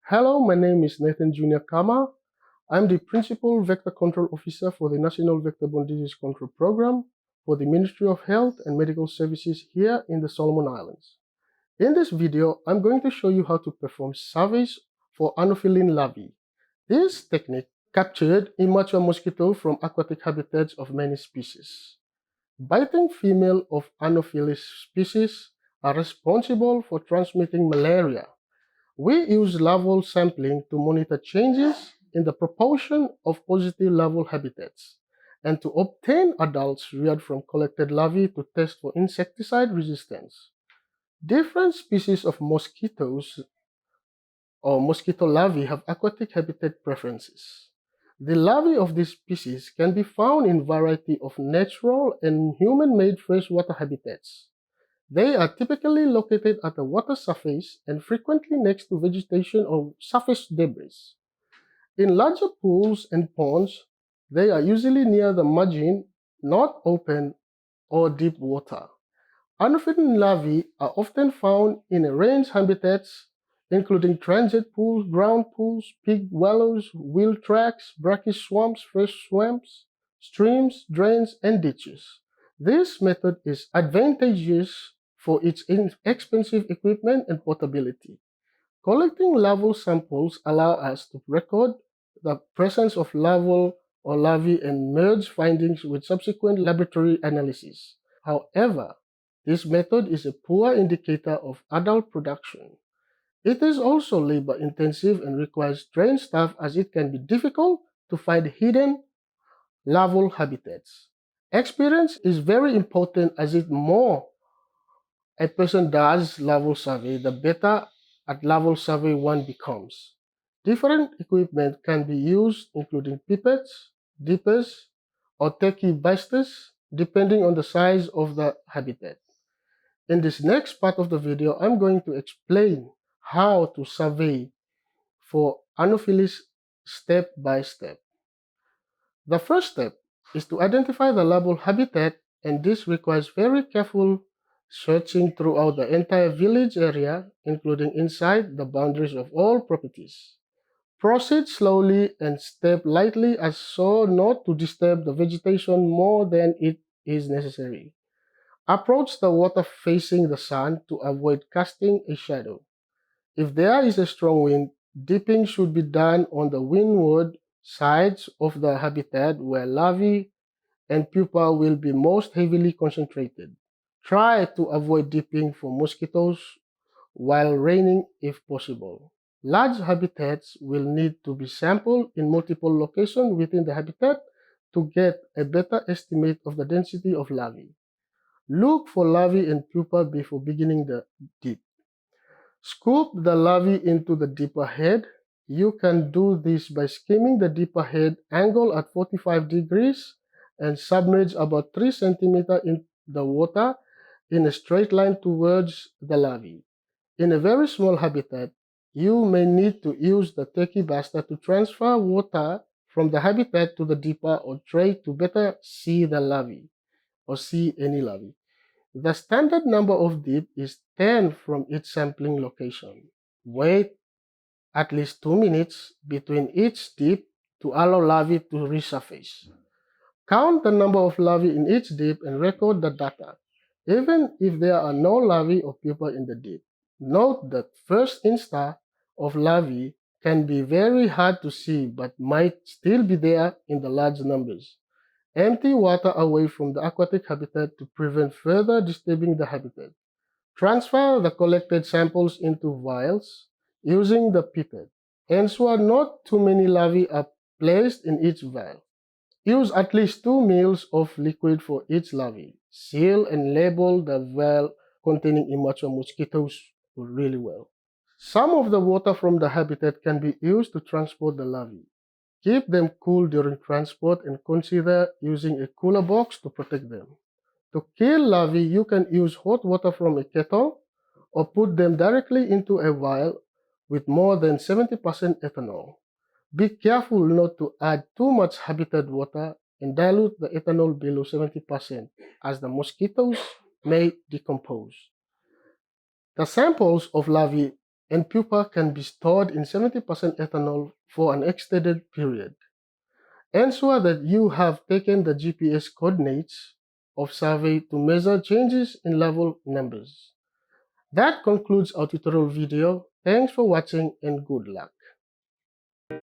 Hello, my name is Nathan Jr. Kama. I'm the Principal Vector Control Officer for the National Vector-Borne Disease Control Program for the Ministry of Health and Medical Services here in the Solomon Islands. In this video, I'm going to show you how to perform surveys for Anopheles larvae. This technique captured immature mosquito from aquatic habitats of many species. Biting female of Anopheles species are responsible for transmitting malaria. We use larval sampling to monitor changes in the proportion of positive larval habitats and to obtain adults reared from collected larvae to test for insecticide resistance. Different species of mosquitoes or mosquito larvae have aquatic habitat preferences. The larvae of these species can be found in a variety of natural and human-made freshwater habitats. They are typically located at the water surface and frequently next to vegetation or surface debris. In larger pools and ponds, they are usually near the margin, not open or deep water. Anopheles larvae are often found in a range habitats, including transient pools, ground pools, pig wallows, wheel tracks, brackish swamps, fresh swamps, streams, drains, and ditches. This method is advantageous for its inexpensive equipment and portability. Collecting larval samples allow us to record the presence of larval or larvae and merge findings with subsequent laboratory analysis. However, this method is a poor indicator of adult production. It is also labor-intensive and requires trained staff as it can be difficult to find hidden larval habitats. Experience is very important as the more a person does larval survey, the better at larval survey one becomes. Different equipment can be used, including pipettes, dippers, or techie busters, depending on the size of the habitat. In this next part of the video, I'm going to explain how to survey for Anopheles step by step. The first step is to identify the larval habitat, and this requires very careful searching throughout the entire village area, including inside the boundaries of all properties. Proceed slowly and step lightly as so not to disturb the vegetation more than it is necessary. Approach the water facing the sun to avoid casting a shadow. If there is a strong wind, dipping should be done on the windward sides of the habitat where larvae and pupa will be most heavily concentrated. Try to avoid dipping for mosquitoes while raining if possible. Large habitats will need to be sampled in multiple locations within the habitat to get a better estimate of the density of larvae. Look for larvae and pupa before beginning the dip. Scoop the larvae into the dipper head. You can do this by skimming the dipper head angle at 45 degrees and submerge about 3 cm in the water in a straight line towards the larvae. In a very small habitat, you may need to use the techie buster to transfer water from the habitat to the dipper or tray to better see the larvae or see any larvae. The standard number of dip is 10 from each sampling location. Wait at least 2 minutes between each dip to allow larvae to resurface. Count the number of larvae in each dip and record the data, even if there are no larvae or pupa in the dip. Note that first instar of larvae can be very hard to see but might still be there in the large numbers. Empty water away from the aquatic habitat to prevent further disturbing the habitat. Transfer the collected samples into vials using the pipette. Ensure not too many larvae are placed in each vial. Use at least 2 ml of liquid for each larvae. Seal and label the vial containing immature mosquitoes really well. Some of the water from the habitat can be used to transport the larvae. Keep them cool during transport and consider using a cooler box to protect them. To kill larvae, you can use hot water from a kettle or put them directly into a vial with more than 70% ethanol. Be careful not to add too much habitat water and dilute the ethanol below 70% as the mosquitoes may decompose. The samples of larvae and pupa can be stored in 70% ethanol for an extended period. Ensure that you have taken the GPS coordinates of survey to measure changes in larval numbers. That concludes our tutorial video. Thanks for watching and good luck.